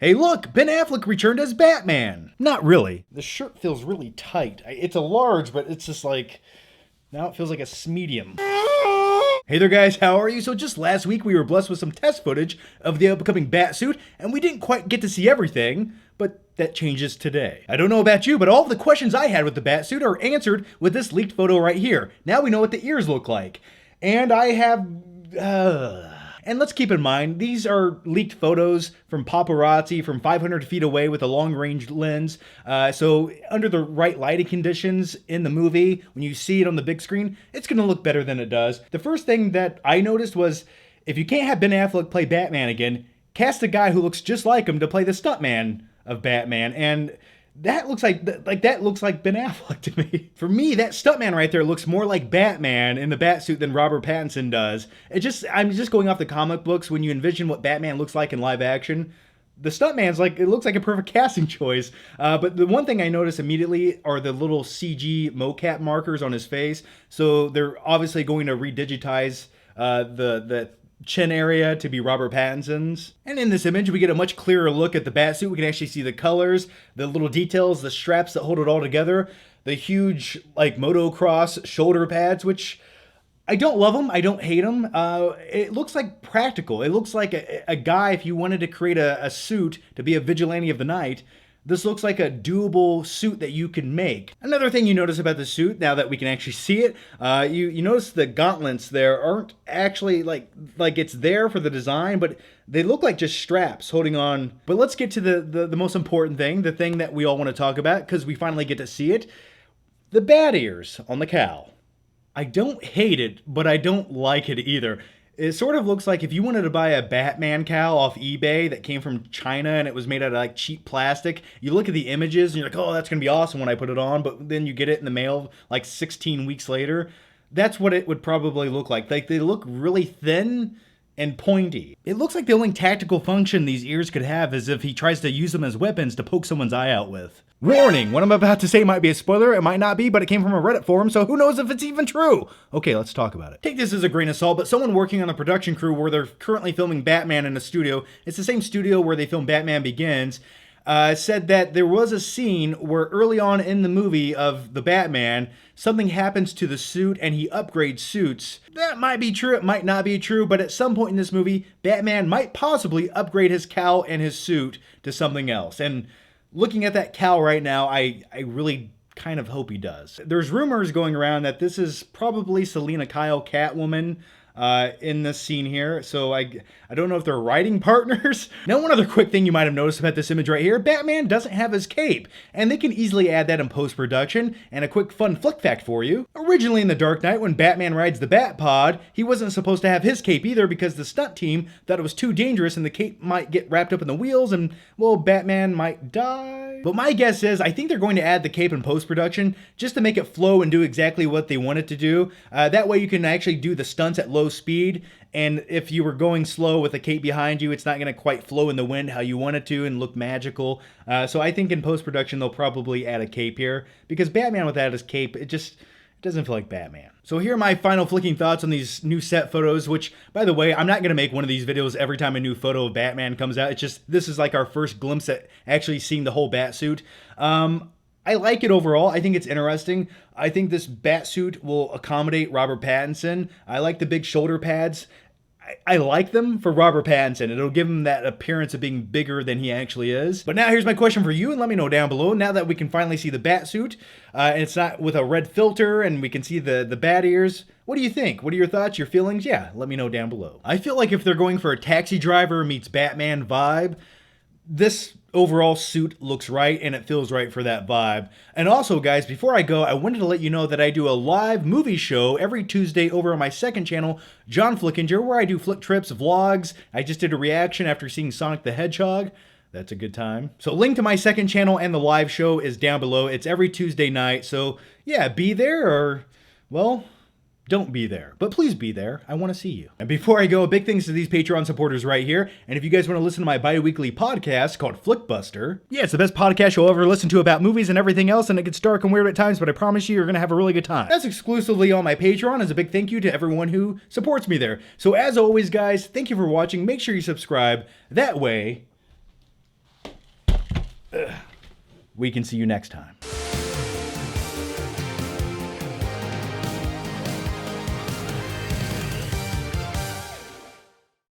Hey look, Ben Affleck returned as Batman. Not really. The shirt feels really tight. It's a large, but it's just like, now it feels like a medium. Hey there guys, how are you? So just last week we were blessed with some test footage of the upcoming Batsuit, and we didn't quite get to see everything, but that changes today. I don't know about you, but all of the questions I had with the Batsuit are answered with this leaked photo right here. Now we know what the ears look like. And I have... And let's keep in mind, these are leaked photos from paparazzi from 500 feet away with a long-range lens. So under the right lighting conditions in the movie, when you see it on the big screen, it's going to look better than it does. The first thing that I noticed was, if you can't have Ben Affleck play Batman again, cast a guy who looks just like him to play the stuntman of Batman. And that looks like Ben Affleck to me. For me, that stuntman right there looks more like Batman in the Batsuit than Robert Pattinson does. I'm just going off the comic books. When you envision what Batman looks like in live action, the stuntman's it looks like a perfect casting choice. But the one thing I noticed immediately are the little CG mocap markers on his face. So they're obviously going to redigitize the chin area to be Robert Pattinson's. And in this image, we get a much clearer look at the Batsuit. We can actually see the colors, the little details, the straps that hold it all together, the huge, motocross shoulder pads, which I don't love them. I don't hate them. It looks like practical. It looks like a guy, if you wanted to create a suit to be a vigilante of the night, this looks like a doable suit that you can make. Another thing you notice about the suit, now that we can actually see it, you notice the gauntlets there aren't actually like it's there for the design, but they look like just straps holding on. But let's get to the most important thing, the thing that we all want to talk about, because we finally get to see it. The bat ears on the cowl. I don't hate it, but I don't like it either. It sort of looks like if you wanted to buy a Batman cowl off eBay that came from China and it was made out of cheap plastic, you look at the images and you're like, oh, that's going to be awesome when I put it on, but then you get it in the mail 16 weeks later. That's what it would probably look like. They look really thin and pointy. It looks like the only tactical function these ears could have is if he tries to use them as weapons to poke someone's eye out with. Warning, what I'm about to say might be a spoiler, it might not be, but it came from a Reddit forum, so who knows if it's even true? Okay, let's talk about it. Take this as a grain of salt, but someone working on the production crew where they're currently filming Batman in a studio, it's the same studio where they filmed Batman Begins, said that there was a scene where early on in the movie of the Batman, something happens to the suit and he upgrades suits. That might be true, it might not be true, but at some point in this movie, Batman might possibly upgrade his cowl and his suit to something else. And looking at that cowl right now, I really kind of hope he does. There's rumors going around that this is probably Selina Kyle Catwoman in this scene here, so I don't know if they're writing partners. Now, one other quick thing you might have noticed about this image right here, Batman doesn't have his cape, and they can easily add that in post-production. And a quick fun flick fact for you. Originally in The Dark Knight, when Batman rides the Bat-Pod, he wasn't supposed to have his cape either because the stunt team thought it was too dangerous and the cape might get wrapped up in the wheels and, well, Batman might die. But my guess is, I think they're going to add the cape in post-production just to make it flow and do exactly what they want it to do. That way you can actually do the stunts at low speed, and if you were going slow with a cape behind you, it's not going to quite flow in the wind how you want it to and look magical. So I think in post-production they'll probably add a cape here, because Batman without his cape, it doesn't feel like Batman. So here are my final flicking thoughts on these new set photos, which, by the way, I'm not going to make one of these videos every time a new photo of Batman comes out. It's just, this is our first glimpse at actually seeing the whole Batsuit. I like it overall. I think it's interesting. I think this Batsuit will accommodate Robert Pattinson. I like the big shoulder pads. I like them for Robert Pattinson. It'll give him that appearance of being bigger than he actually is. But now here's my question for you, and let me know down below. Now that we can finally see the Batsuit, and it's not with a red filter, and we can see the bat ears, what do you think? What are your thoughts, your feelings? Yeah, let me know down below. I feel like if they're going for a Taxi Driver meets Batman vibe, this overall suit looks right and it feels right for that vibe. And also, guys, before I go, I wanted to let you know that I do a live movie show every Tuesday over on my second channel, John Flickinger, where I do flick trips, vlogs. I just did a reaction after seeing Sonic the Hedgehog. That's a good time. So link to my second channel and the live show is down below. It's every Tuesday night. So yeah, be there or, well, don't be there, but please be there. I want to see you. And before I go, big thanks to these Patreon supporters right here. And if you guys want to listen to my bi-weekly podcast called Flickbuster, yeah, it's the best podcast you'll ever listen to about movies and everything else, and it gets dark and weird at times, but I promise you're going to have a really good time. That's exclusively on my Patreon. As a big thank you to everyone who supports me there. So as always, guys, thank you for watching. Make sure you subscribe. That way, We can see you next time.